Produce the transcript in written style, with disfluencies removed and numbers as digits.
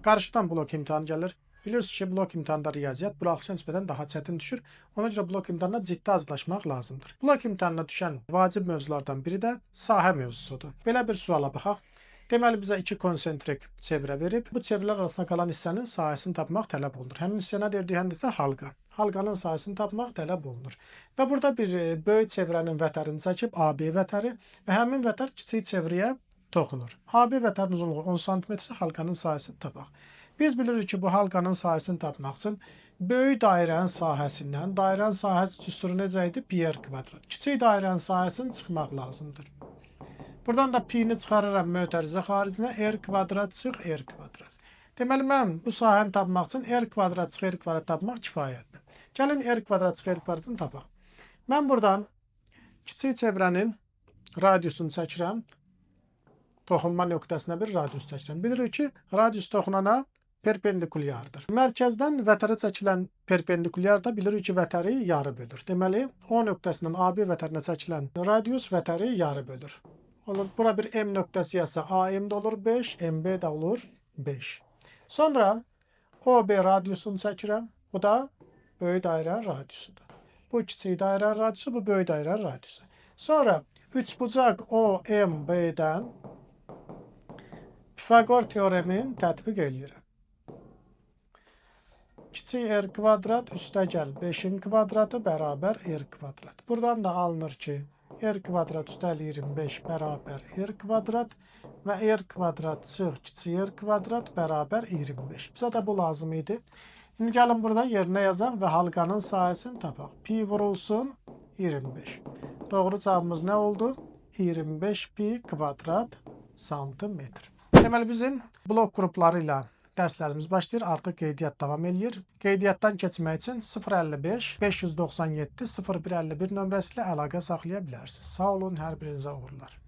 Qarşıdan blok imtahanı gəlir. Bilirsiniz ki, blok imtahanda riyaziyyat buraxılışa nisbətən daha çətin düşür. Ona görə blok imtahanına ciddi hazırlaşmaq lazımdır. Blok imtahanına düşən vacib mövzulardan biri də sahə mövzusudur. Belə bir suala baxaq. Deməli, bizə 2 konsentrik çevrə verib. Bu çevrələr arasında qalan hissənin sahəsini tapmaq tələb olunur. Həmin hissə nə deyir? Həm də halqa. Halqanın sahəsini tapmaq tələb olunur. Və burada bir böyük çevrənin vətərini çəkib AB vətəri və həmin vətər kiçik çevrəyə toxunur. AB vətərin uzunluğu 10 sm isə halqanın sahəsini tapaq. Biz bilirik ki, bu halqanın sahəsini tapmaq üçün böyük dairənin sahəsindən, dairənin sahəsi düsturu necə idi? Pi r kvadrat. Kiçik dairənin sahəsini çıxmaq lazımdır. Buradan da pi-ni çıxarıram mötərizə xaricinə, r kvadrat çıx, r kvadrat. Deməli, mən bu sahəni tapmaq üçün r kvadrat çıx, r kvadrat tapmaq kifayətdir. Gəlin r kvadrat çıx, r kvadratını tapaq. Mən buradan kiçik çevrənin radiusunu çəkirəm. Toxunma nöqtəsinə bir radius çəkirəm. Bilirik ki, radius toxunana perpendikulyardır. Mərkəzdən vətərə çəkilən perpendikulyar da bilirik ki, vətəri yarı bölür. Deməli, O nöqtəsindən AB vətərinə çəkilən radius vətəri yarı bölür. Olur, bura bir M nöqtəsi yazsaq, AM də olur 5, MB də olur 5. Sonra OB radiusunu çəkirəm. Bu da böyük dairənin radiusudur. Bu kiçik dairənin radiusu, bu böyük dairənin radiusu. Sonra üçbucaq OMB-dən Pifagor teoremin tətbiq eləyirəm. Kiçik r kvadrat üstəgəl 5-in kvadratı bərabər r kvadrat. Buradan da alınır ki, r kvadrat üstəlik 25 bərabər r kvadrat və r kvadrat çıx kiçik r kvadrat bərabər 25. Bizə də bu lazım idi. İndi gəlin burada yerinə yazaq və halqanın sahəsini tapaq. Pi vurulsun 25. Doğru cavabımız nə oldu? 25 pi kvadrat santimetr. Deməli, bizim blok qrupları ilə dərslərimiz başlayır. Artıq qeydiyyat davam edir. Qeydiyyatdan keçmək üçün 055 597 0151 nömrəsi ilə əlaqə saxlaya bilərsiniz. Sağ olun, hər birinizə uğurlar.